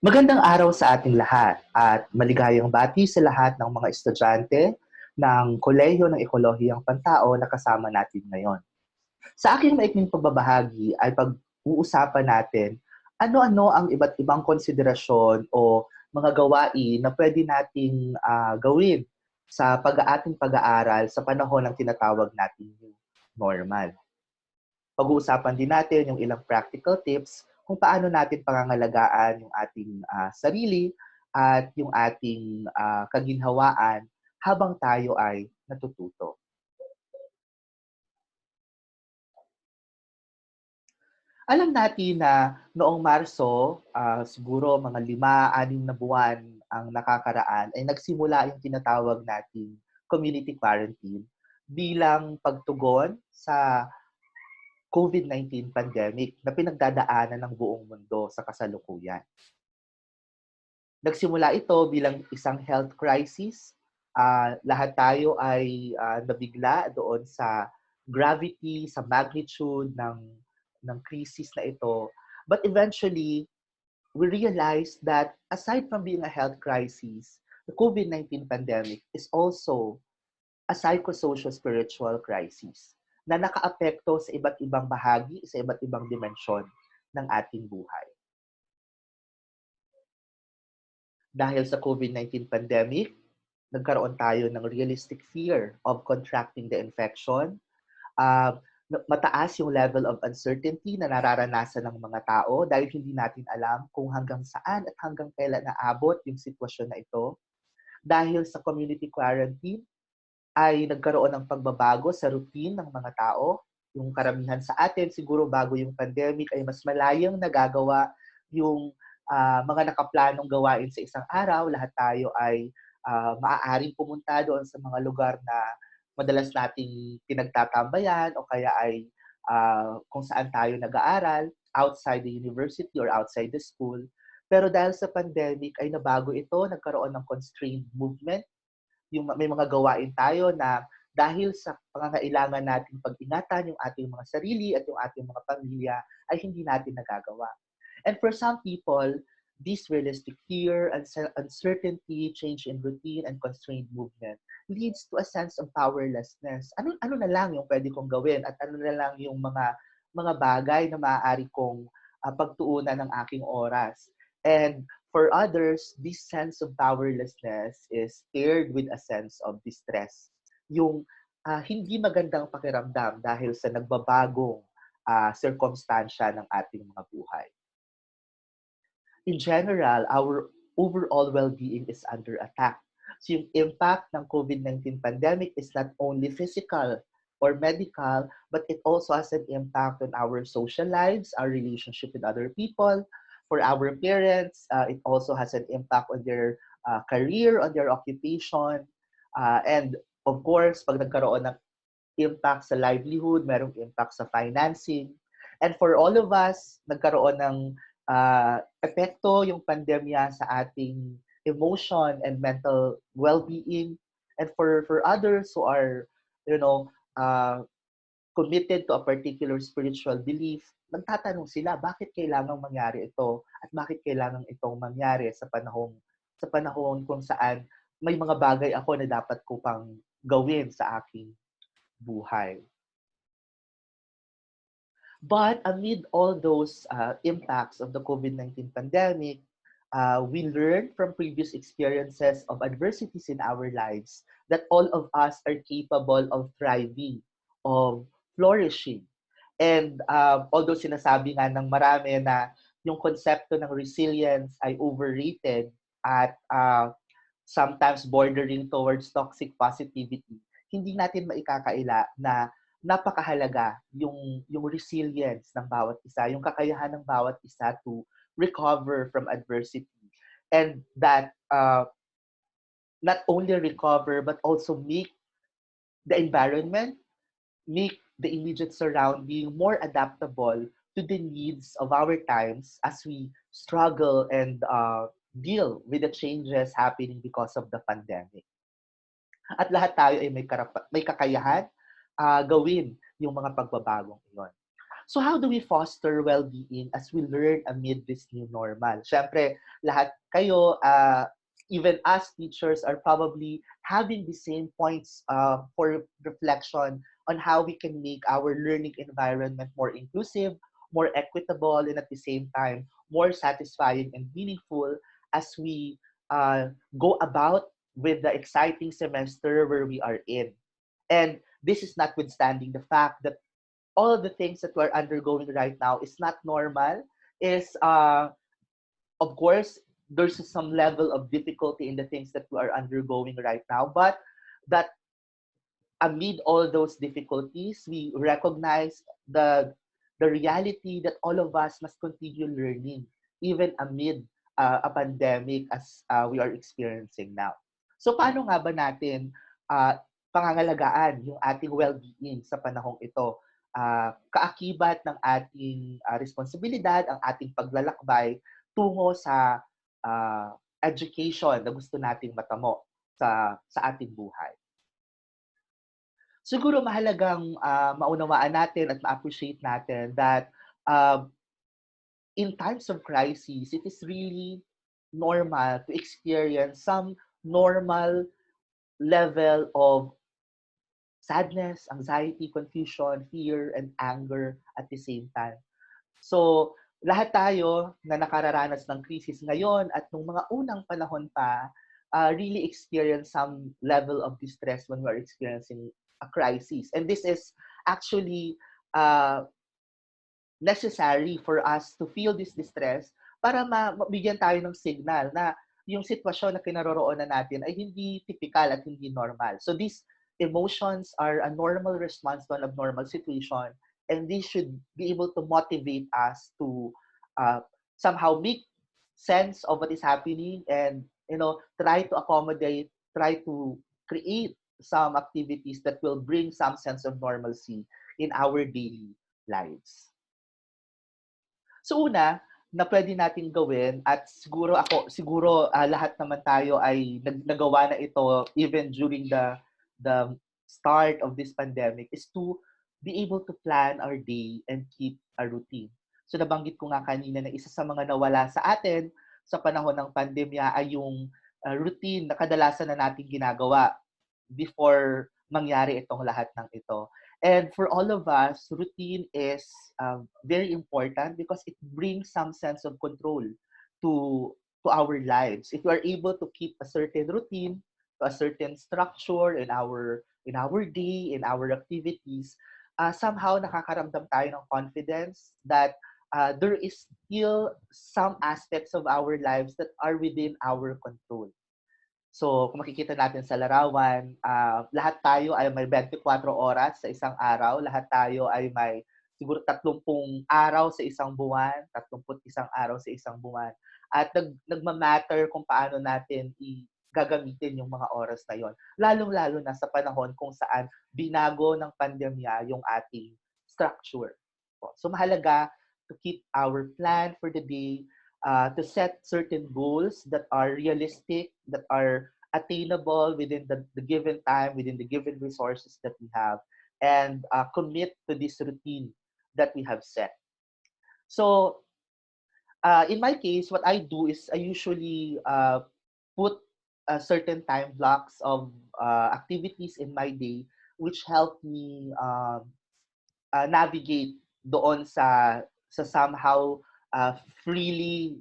Magandang araw sa ating lahat at maligayang bati sa lahat ng mga estudyante ng Kolehiyo ng Ekolohiyang Pantao na kasama natin ngayon. Sa aking maikling pagbabahagi ay pag-uusapan natin ano-ano ang iba't ibang konsiderasyon o mga gawain na pwede nating gawin sa ating pag-aaral sa panahon ng tinatawag nating new normal. Pag-uusapan din natin yung ilang practical tips kung paano natin pangangalagaan yung ating sarili at yung ating kaginhawaan habang tayo ay natututo. Alam natin na noong Marso, siguro mga 5, 6 na buwan ang nakakaraan, ay nagsimula yung tinatawag nating community quarantine bilang pagtugon sa COVID-19 pandemic na pinagdadaanan ng buong mundo sa kasalukuyan. Nagsimula ito bilang isang health crisis. Lahat tayo ay nabigla doon sa gravity, sa magnitude ng crisis na ito. But eventually, we realized that aside from being a health crisis, the COVID-19 pandemic is also a psychosocial spiritual crisis na nakaapekto sa iba't ibang bahagi, sa iba't ibang dimensyon ng ating buhay. Dahil sa COVID-19 pandemic, nagkaroon tayo ng realistic fear of contracting the infection. Uh, Mataas yung level of uncertainty na nararanasan ng mga tao dahil hindi natin alam kung hanggang saan at hanggang kailan naabot yung sitwasyon na ito. Dahil sa community quarantine, ay nagkaroon ng pagbabago sa routine ng mga tao. Yung karamihan sa atin, siguro bago yung pandemic, ay mas malayang nagagawa yung mga nakaplanong gawain sa isang araw. Lahat tayo ay maaaring pumunta doon sa mga lugar na madalas nating pinagtatambayan o kaya ay kung saan tayo nag-aaral, outside the university or outside the school. Pero dahil sa pandemic ay nabago ito, nagkaroon ng constrained movement, yung may mga gawain tayo na dahil sa pangangailangan nating pag-ingatan yung ating mga sarili at yung ating mga pamilya ay hindi natin nagagawa. And for some people, this realistic fear, uncertainty, change in routine, and constrained movement leads to a sense of powerlessness. Ano na lang yung pwede kong gawin at ano na lang yung mga bagay na maaari kong pagtuunan ng aking oras. And for others, this sense of powerlessness is paired with a sense of distress. Yung hindi magandang pakiramdam dahil sa nagbabagong circumstansya ng ating mga buhay. In general, our overall well-being is under attack. So yung impact ng COVID-19 pandemic is not only physical or medical, but it also has an impact on our social lives, our relationship with other people. For our parents, it also has an impact on their career, on their occupation. And of course, pag nagkaroon ng impact sa livelihood, merong impact sa financing. And for all of us, nagkaroon ng epekto yung pandemya sa ating emotion and mental well-being. And for others who are, committed to a particular spiritual belief, nagtatanong sila, bakit kailangang mangyari ito at bakit kailangang itong mangyari sa panahon kung saan may mga bagay ako na dapat ko pang gawin sa aking buhay. But amid all those impacts of the COVID-19 pandemic, we learned from previous experiences of adversities in our lives that all of us are capable of thriving, of flourishing. And although sinasabi nga ng marami na yung konsepto ng resilience ay overrated at sometimes bordering towards toxic positivity, hindi natin maikakaila na napakahalaga yung resilience ng bawat isa, yung kakayahan ng bawat isa to recover from adversity. And that not only recover, but also make the environment, make the immediate surrounding more adaptable to the needs of our times as we struggle and deal with the changes happening because of the pandemic. At lahat tayo ay may kakayahan gawin yung mga pagbabagong iyon. So how do we foster well-being as we learn amid this new normal? Siyempre, lahat kayo, even us teachers, are probably having the same points for reflection on how we can make our learning environment more inclusive, more equitable, and at the same time, more satisfying and meaningful as we go about with the exciting semester where we are in. And this is notwithstanding the fact that all of the things that we're undergoing right now is not normal, is, of course, there's some level of difficulty in the things that we are undergoing right now, but that amid all those difficulties, we recognize the reality that all of us must continue learning, even amid a pandemic as we are experiencing now. So paano nga ba natin uh, pangangalagaan yung ating well-being sa panahong ito? Kaakibat ng ating responsibilidad, ang ating paglalakbay tungo sa education na gusto nating matamo sa ating buhay. Siguro mahalagang maunawaan natin at ma-appreciate natin that uh, in times of crisis, it is really normal to experience some normal level of sadness, anxiety, confusion, fear, and anger at the same time. So, lahat tayo na nakararanas ng krisis ngayon at nung mga unang panahon pa, really experience some level of distress when we're experiencing a crisis. And this is actually uh, necessary for us to feel this distress para mabigyan tayo ng signal na yung sitwasyon na kinaroroonan natin ay hindi typical at hindi normal. So these emotions are a normal response to an abnormal situation, and they should be able to motivate us to somehow make sense of what is happening, and try to accommodate, try to create some activities that will bring some sense of normalcy in our daily lives. So una, na pwede nating gawin, at siguro lahat naman tayo ay nagawa na ito even during the start of this pandemic, is to be able to plan our day and keep a routine. So nabanggit ko nga kanina na isa sa mga nawala sa atin sa panahon ng pandemya ay yung routine na kadalasan na nating ginagawa before mangyari itong lahat ng ito. And for all of us, routine is very important because it brings some sense of control to our lives. If we are able to keep a certain routine, to a certain structure in our day, in our activities, somehow nakakaramdam tayo ng confidence that there is still some aspects of our lives that are within our control. So, kung makikita natin sa larawan, lahat tayo ay may 24 oras sa isang araw. Lahat tayo ay may siguro 30 araw sa isang buwan, 31 araw sa isang buwan. At nagmamatter kung paano natin gagamitin yung mga oras na yon. Lalong-lalo na sa panahon kung saan binago ng pandemya yung ating structure. So, mahalaga to keep our plan for the day, to set certain goals that are realistic, that are attainable within the given time, within the given resources that we have, and commit to this routine that we have set. So, in my case, what I do is I usually put certain time blocks of activities in my day which help me navigate doon sa somehow freely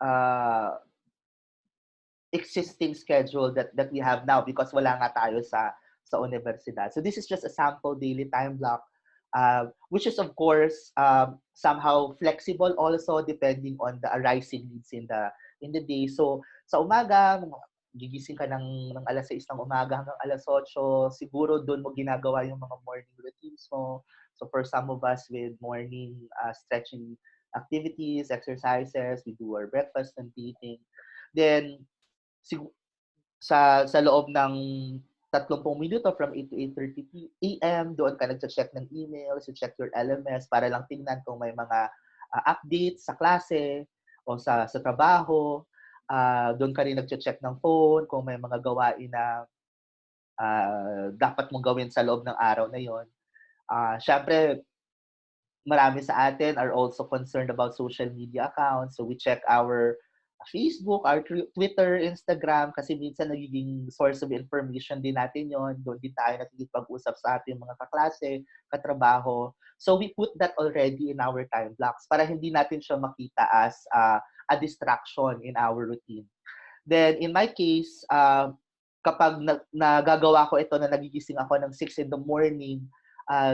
uh, existing schedule that we have now because wala nga tayo sa universidad. So this is just a sample daily time block, which is of course somehow flexible also depending on the arising needs in the day. So sa umaga, gigising ka ng alas 6 ng umaga hanggang alas 8, siguro doon mo ginagawa yung mga morning routines mo. So for some of us with morning stretching activities, exercises, we do our breakfast and eating. Then sa loob ng 30 minuto from 8 to 8:30 AM, doon ka nagche-check ng emails, you check your LMS para lang tingnan kung may mga updates sa klase o sa trabaho. Doon ka rin nagche-check ng phone kung may mga gawain na dapat mong gawin sa loob ng araw na yon. Syempre, marami sa atin are also concerned about social media accounts. So we check our Facebook, our Twitter, Instagram, kasi minsan nagiging source of information din natin yon. Doon din tayo nakikipag-usap sa ating mga kaklase, katrabaho. So we put that already in our time blocks para hindi natin siya makita as a distraction in our routine. Then in my case, kapag nagagawa ko ito na nagigising ako ng 6 in the morning,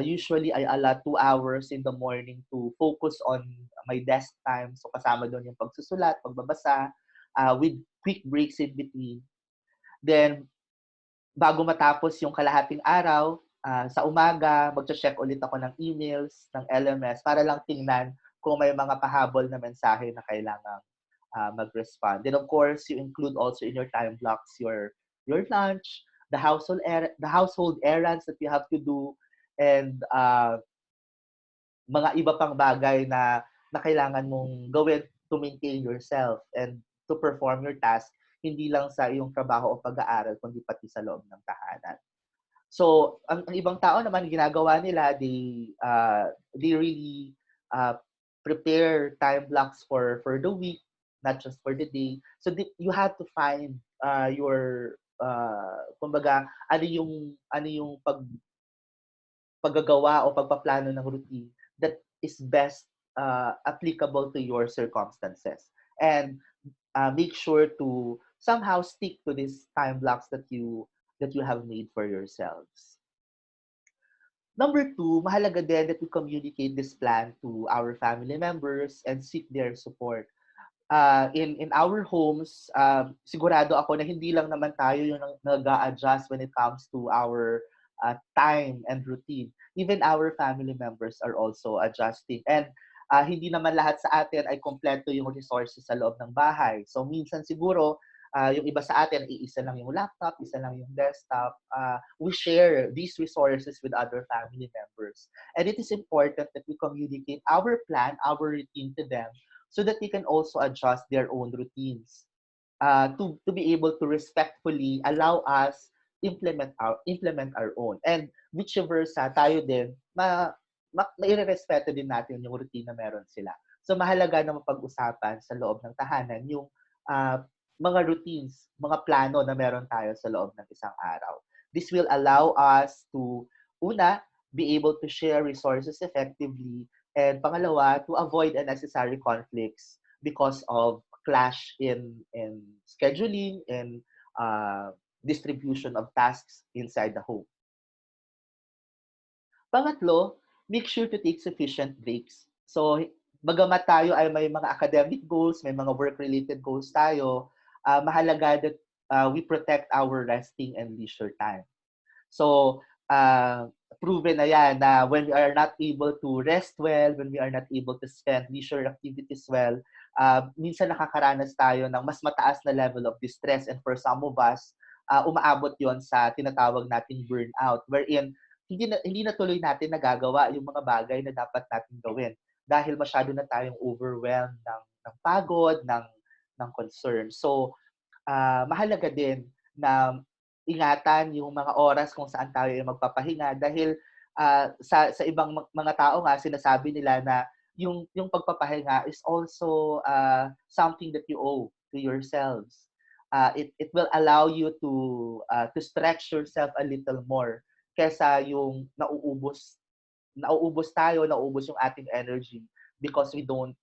usually I allot 2 hours in the morning to focus on my desk time. So kasama doon yung pagsusulat, pagbabasa, with quick breaks in between. Then bago matapos yung kalahating araw, sa umaga, magche-check ulit ako ng emails, ng LMS para lang tingnan kung may mga pahabol na mensahe na kailangang mag-respond. Then of course, you include also in your time blocks your lunch, the household errands that you have to do, and mga iba pang bagay na kailangan mong gawin to maintain yourself and to perform your task, hindi lang sa iyong trabaho o pag-aaral, kundi pati sa loob ng tahanan. So, ang ibang tao naman, ginagawa nila, they really prepare time blocks for the week, not just for the day. So, you have to find your, kumbaga, ano yung paggagawa o pagpaplano ng routine that is best applicable to your circumstances. And make sure to somehow stick to these time blocks that you have made for yourselves. Number two, mahalaga din that we communicate this plan to our family members and seek their support. In our homes, sigurado ako na hindi lang naman tayo yung nag-a-adjust when it comes to our time and routine. Even our family members are also adjusting. And hindi naman lahat sa atin ay kompleto yung resources sa loob ng bahay. So minsan siguro, yung iba sa atin, isa lang yung laptop, isa lang yung desktop. We share these resources with other family members. And it is important that we communicate our plan, our routine to them so that they can also adjust their own routines to be able to respectfully allow us implement our own. And vice versa, tayo din, mairerespeto din natin yung routine na meron sila. So mahalaga na mapag-usapan sa loob ng tahanan yung mga routines, mga plano na meron tayo sa loob ng isang araw. This will allow us to, una, be able to share resources effectively, and pangalawa, to avoid unnecessary conflicts because of clash in scheduling and distribution of tasks inside the home. Pangatlo, make sure to take sufficient breaks. So, bagamat tayo ay may mga academic goals, may mga work-related goals tayo, mahalaga that we protect our resting and leisure time. So, proven na yan na when we are not able to rest well, when we are not able to spend leisure activities well, minsan nakakaranas tayo ng mas mataas na level of distress, and for some of us, umaabot yon sa tinatawag nating burnout, wherein hindi na tuloy natin nagagawa yung mga bagay na dapat natin gawin dahil masyado na tayong overwhelmed ng pagod, ng concern. So, mahalaga din na ingatan yung mga oras kung saan tayo magpapahinga dahil sa ibang mga tao nga sinasabi nila na yung pagpapahinga is also something that you owe to yourselves. It will allow you to stretch yourself a little more kesa yung nauubos yung ating energy because we don't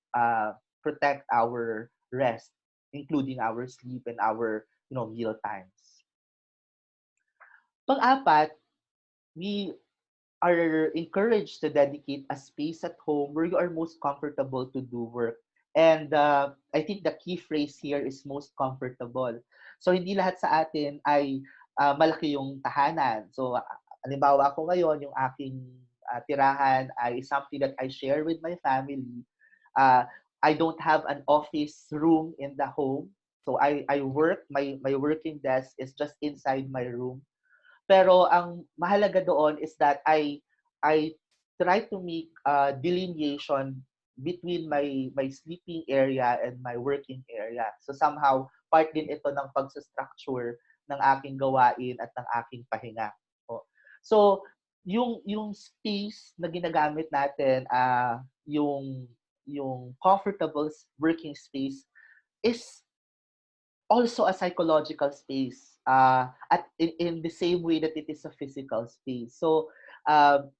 protect our rest, including our sleep and our meal times. Pang-apat, we are encouraged to dedicate a space at home where you are most comfortable to do work. And I think the key phrase here is most comfortable. So hindi lahat sa atin ay malaki yung tahanan. So halimbawa ako ngayon, yung aking tirahan ay something that I share with my family. I don't have an office room in the home. So I work, my working desk is just inside my room. Pero ang mahalaga doon is that I try to make delineation between my sleeping area and my working area. So somehow, part din ito ng pagsa-structure ng aking gawain at ng aking pahinga. So, yung space na ginagamit natin, yung comfortable working space is also a psychological space, at in the same way that it is a physical space. So,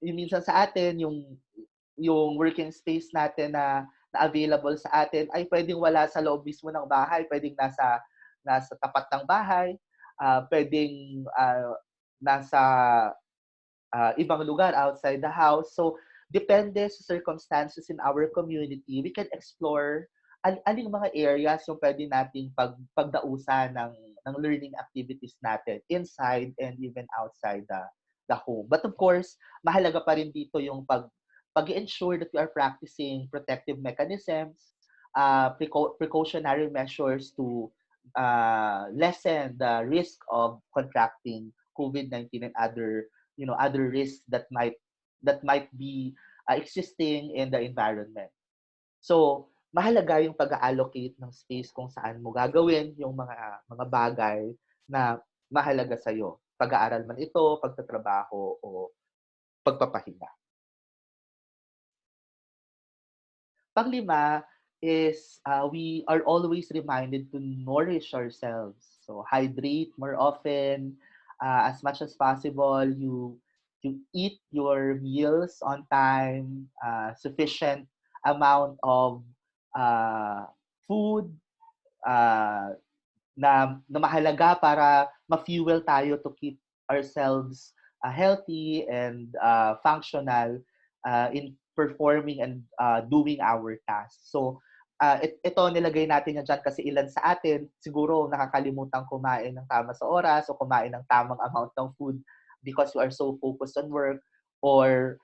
yung minsan sa atin, yung working space natin na available sa atin ay puwedeng wala sa loob mismo ng bahay, puwedeng nasa tapat ng bahay, puwedeng, nasa ibang lugar outside the house. So, depende sa circumstances in our community, we can explore aling mga areas yung pwede nating pagdausan ng learning activities natin inside and even outside the home. But of course, mahalaga pa rin dito yung pag-ensure that we are practicing protective mechanisms, precautionary measures to lessen the risk of contracting COVID-19 and other risks that might be existing in the environment. So, mahalaga yung pag-allocate ng space kung saan mo gagawin yung mga bagay na mahalaga sa iyo. Pag-aaral man ito, pagtatrabaho o pagpapahinga. Panglima is we are always reminded to nourish ourselves. So hydrate more often, as much as possible. You eat your meals on time, sufficient amount of uh, food, uh, na mahalaga para ma-fuel tayo to keep ourselves healthy and functional in performing and doing our tasks. So, ito nilagay natin yan dyan kasi ilan sa atin siguro nakakalimutan kumain ng tama sa oras o kumain ng tamang amount ng food because we are so focused on work, or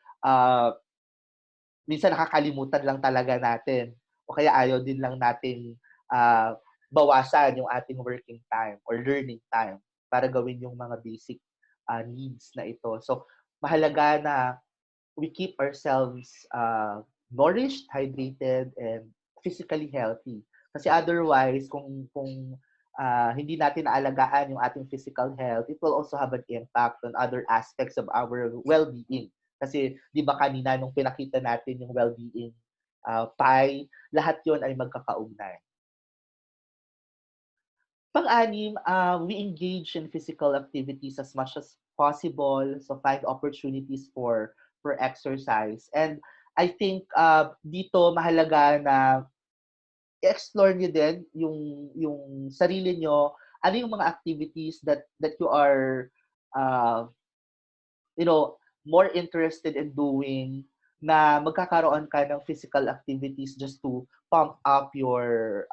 minsan nakakalimutan lang talaga natin o kaya ayaw din lang nating ah, bawasan yung ating working time or learning time para gawin yung mga basic needs na ito. So, mahalaga na we keep ourselves nourished, hydrated, and physically healthy. Kasi otherwise, kung hindi natin naalagaan yung ating physical health, it will also have an impact on other aspects of our well-being. Kasi di ba kanina nung pinakita natin yung well-being pie, lahat yon ay magkakaugnay. Pang-anim, we engage in physical activities as much as possible. So find opportunities for exercise. And I think dito mahalaga na i-explore niyo din yung sarili niyo. Ano yung mga activities that you are uh, more interested in doing, na magkakaroon ka ng physical activities just to pump up yourselves,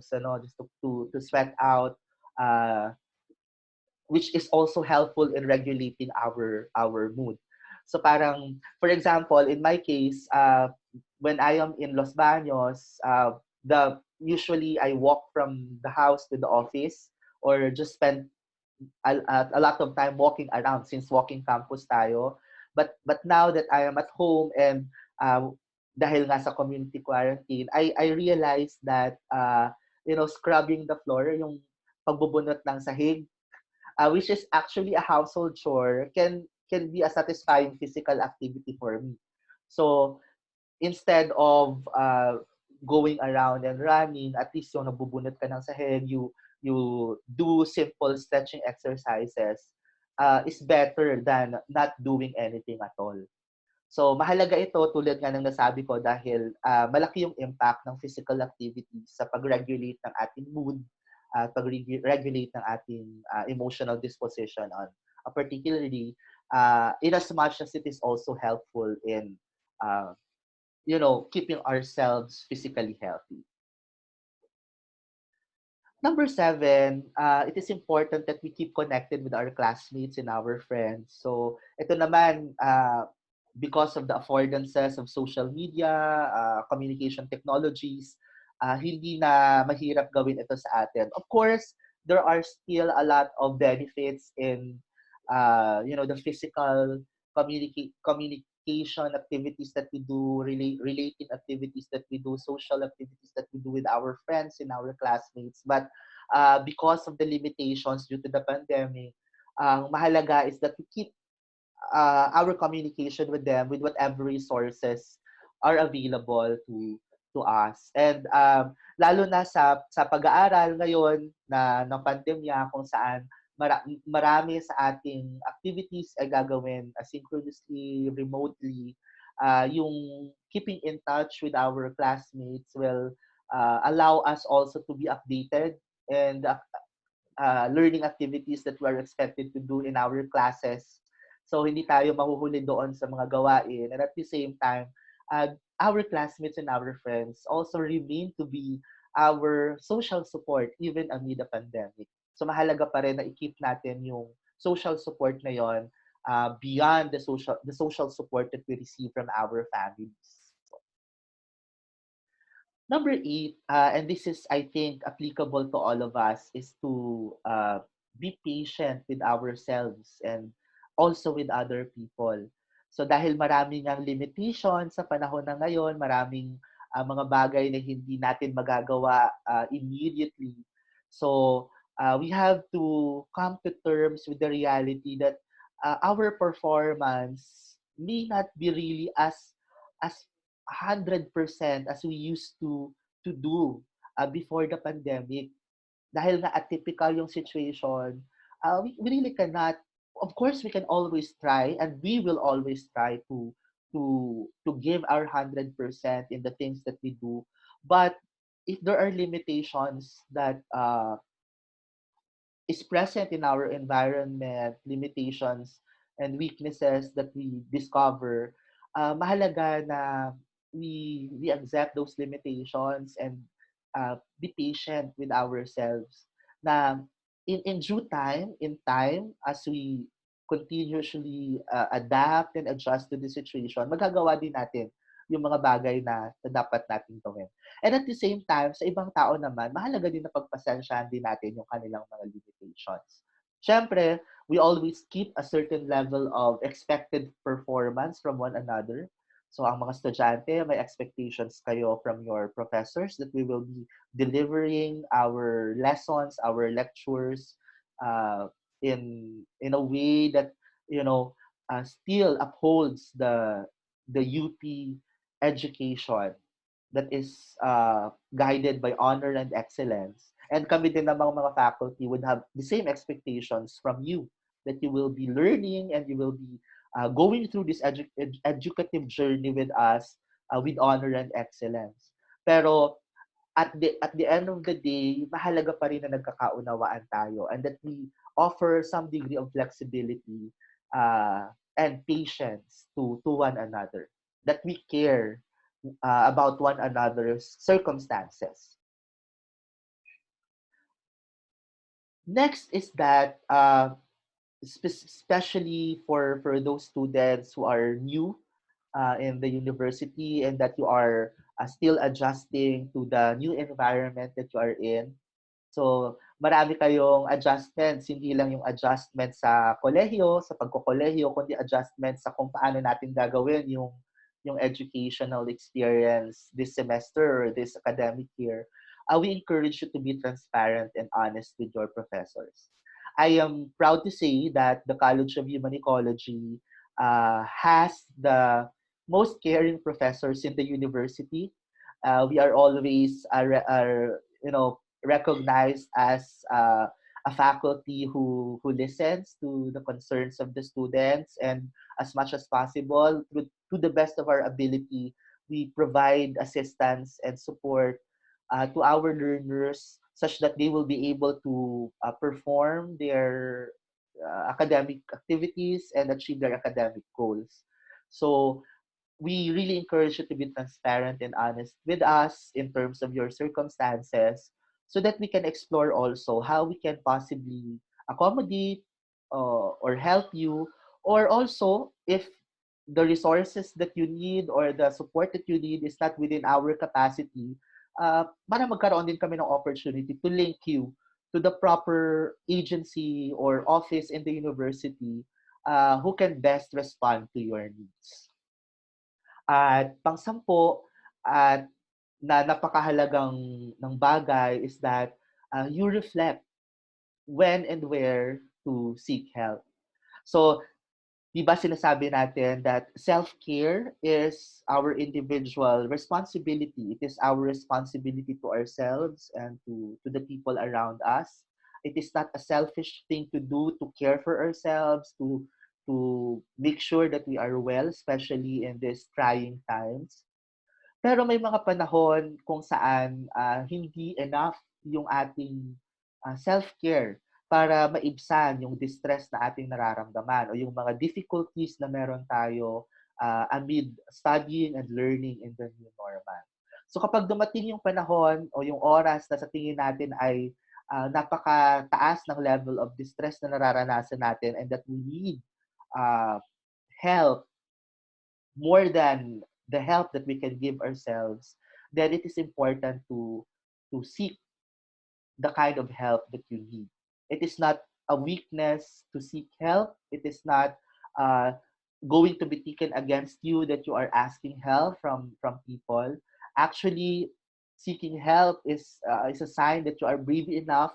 just to sweat out, uh, which is also helpful in regulating our mood. So parang, for example, in my case, when I am in Los Baños, usually I walk from the house to the office or just spend a lot of time walking around since walking campus tayo. But now that I am at home and dahil nga sa community quarantine, I realized that scrubbing the floor, yung pagbubunot ng sahig, which is actually a household chore, can be a satisfying physical activity for me. So instead of going around and running, at least yung nabubunot ka ng sahig, you do simple stretching exercises, is better than not doing anything at all. So mahalaga ito tulad nga ng nasabi ko dahil malaki yung impact ng physical activity sa pag-regulate ng ating mood, pag-regulate ng ating emotional disposition on particularly in as much as it is also helpful in keeping ourselves physically healthy. Number 7, it is important that we keep connected with our classmates and our friends. So, ito naman, because of the affordances of social media, communication technologies, hindi na mahirap gawin ito sa atin. Of course, there are still a lot of benefits in, the physical communication activities that we do, relating activities that we do, social activities that we do with our friends and our classmates. But because of the limitations due to the pandemic, ang mahalaga is that we keep our communication with them with whatever resources are available to us. And lalo na sa pag-aaral ngayon na ng pandemya kung saan marami sa ating activities ay gagawin asynchronously, remotely, yung keeping in touch with our classmates will allow us also to be updated and learning activities that we're expected to do in our classes. So hindi tayo mahuhuli doon sa mga gawain. And at the same time, our classmates and our friends also remain to be our social support even amid the pandemic. So mahalaga pa rin na i-keep natin yung social support na yon beyond the social support that we receive from our families. Number 8, and this is, I think, applicable to all of us, is to be patient with ourselves and also with other people. So dahil maraming ang limitation sa panahon na ngayon, maraming mga bagay na hindi natin magagawa immediately. So we have to come to terms with the reality that our performance may not be really as 100% as we used to do before the pandemic. Dahil nga atypical yung situation, we really cannot, of course, we can always try and we will always try to give our 100% in the things that we do. But if there are limitations that is present in our environment, limitations and weaknesses that we discover, mahalaga na we accept those limitations and be patient with ourselves. Na in due time, in time, as we continuously adapt and adjust to the situation, magagawa din natin yung mga bagay na dapat natin gawin. And at the same time, sa ibang tao naman, mahalaga din na pagpasensyahan din natin yung kanilang mga limitations. Siyempre, we always keep a certain level of expected performance from one another. So ang mga estudyante, may expectations kayo from your professors that we will be delivering our lessons, our lectures in a way that, still upholds the UP education that is guided by honor and excellence. And kami din namang mga faculty would have the same expectations from you, that you will be learning and you will be going through this educative journey with us with honor and excellence. Pero at the end of the day, mahalaga pa rin na nagkakaunawaan tayo and that we offer some degree of flexibility and patience to one another. That we care about one another's circumstances. Next is that, especially for those students who are new in the university and that you are still adjusting to the new environment that you are in. So, marami kayong adjustments, hindi lang yung adjustment sa kolehiyo, sa pagkokolehiyo, kundi adjustment sa kung paano natin gagawin yung educational experience this semester or this academic year. We encourage you to be transparent and honest with your professors. I am proud to say that the College of Human Ecology has the most caring professors in the university. We are always recognized as a faculty who listens to the concerns of the students, and as much as possible, to the best of our ability, we provide assistance and support to our learners such that they will be able to perform their academic activities and achieve their academic goals. So we really encourage you to be transparent and honest with us in terms of your circumstances so that we can explore also how we can possibly accommodate or help you, or also if the resources that you need or the support that you need is not within our capacity, para magkaroon din kami ng opportunity to link you to the proper agency or office in the university who can best respond to your needs. At pangsampo, at na napakahalagang ng bagay is that you reflect when and where to seek help. So Di ba sinasabi natin that self-care is our individual responsibility. It is our responsibility to ourselves and to the people around us. It is not a selfish thing to do to care for ourselves, to make sure that we are well, especially in these trying times. Pero may mga panahon kung saan hindi enough yung ating self-care para maibsan yung distress na ating nararamdaman o yung mga difficulties na meron tayo amid studying and learning in the new normal. So kapag dumating yung panahon o yung oras na sa tingin natin ay napakataas ng level of distress na nararanasan natin and that we need uh, help more than the help that we can give ourselves, then it is important to seek the kind of help that you need. It is not a weakness to seek help. It is not uh, going to be taken against you that you are asking help from people. Actually, seeking help is a sign that you are brave enough,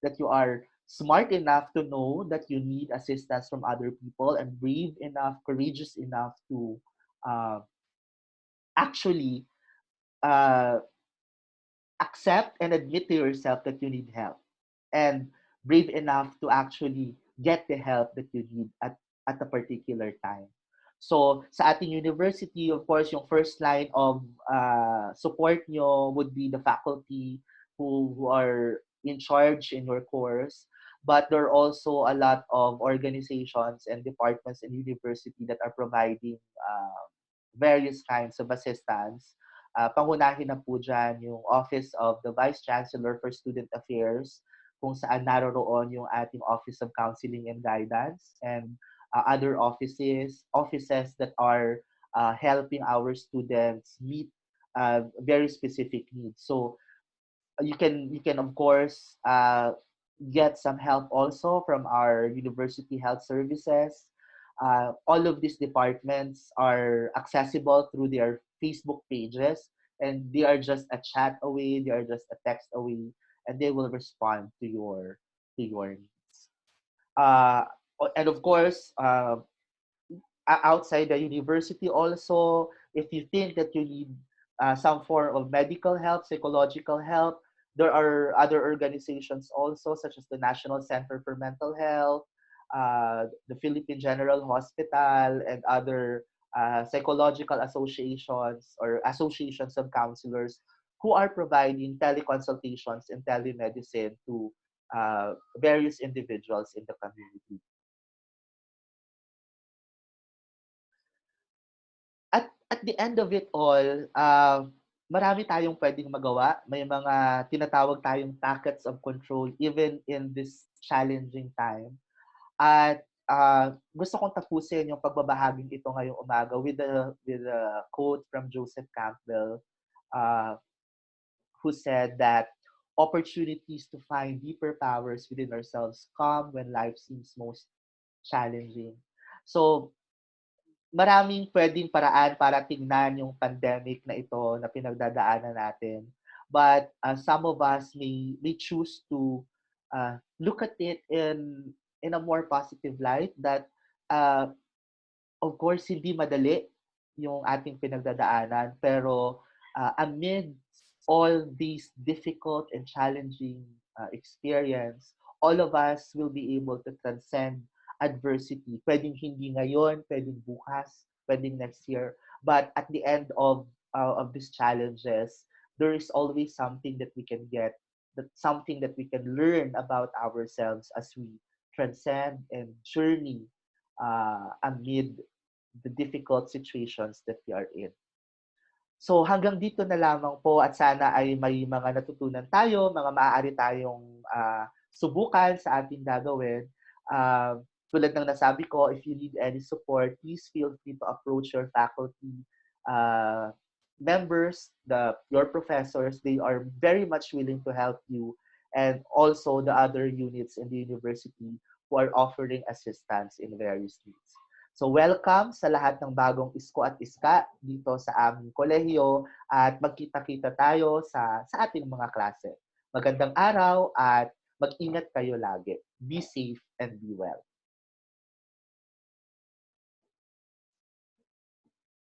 that you are smart enough to know that you need assistance from other people, and brave enough, courageous enough to uh, actually uh, accept and admit to yourself that you need help, and brave enough to actually get the help that you need at a particular time. So sa ating university, of course, yung first line of support nyo would be the faculty who are in charge in your course. But there are also a lot of organizations and departments in university that are providing various kinds of assistance. Pangunahin na po dyan yung Office of the Vice Chancellor for Student Affairs, kung saan naroroon yung ating Office of Counseling and Guidance, and other offices that are helping our students meet very specific needs. So you can of course get some help also from our university health services. All of these departments are accessible through their Facebook pages, and they are just a chat away, they are just a text away, and they will respond to your needs. Uh, and of course, outside the university also, if you think that you need some form of medical help, psychological help, there are other organizations also, such as the National Center for Mental Health, the Philippine General Hospital, and other psychological associations or associations of counselors who are providing teleconsultations and telemedicine to various individuals in the community. At the end of it all, marami tayong pwedeng magawa. May mga tinatawag tayong packets of control even in this challenging time. At gusto kong tapusin yung pagbabahaging ito ngayong umaga with a quote from Joseph Campbell, uh, who said that opportunities to find deeper powers within ourselves come when life seems most challenging. So maraming puwedeng paraan para tingnan yung pandemic na ito na pinagdadaanan natin. But some of us may choose to look at it in a more positive light, that uh, of course, hindi madali yung ating pinagdadaanan, pero amid all these difficult and challenging experience, all of us will be able to transcend adversity. Pwedeng hindi ngayon, pwedeng bukas, pwedeng next year, but at the end of these challenges, there is always something that we can get, that something that we can learn about ourselves as we transcend and journey amid the difficult situations that we are in. So hanggang dito na lamang po, at sana ay may mga natutunan tayo, mga maaari tayong subukan sa ating gagawin. Tulad ng nasabi ko, if you need any support, please feel free to approach your faculty uh, members, your professors. They are very much willing to help you, and also the other units in the university who are offering assistance in various needs. So welcome sa lahat ng bagong isko at iska dito sa aming kolehiyo, at magkita-kita tayo sa ating mga klase. Magandang araw at mag-ingat kayo lagi. Be safe and be well.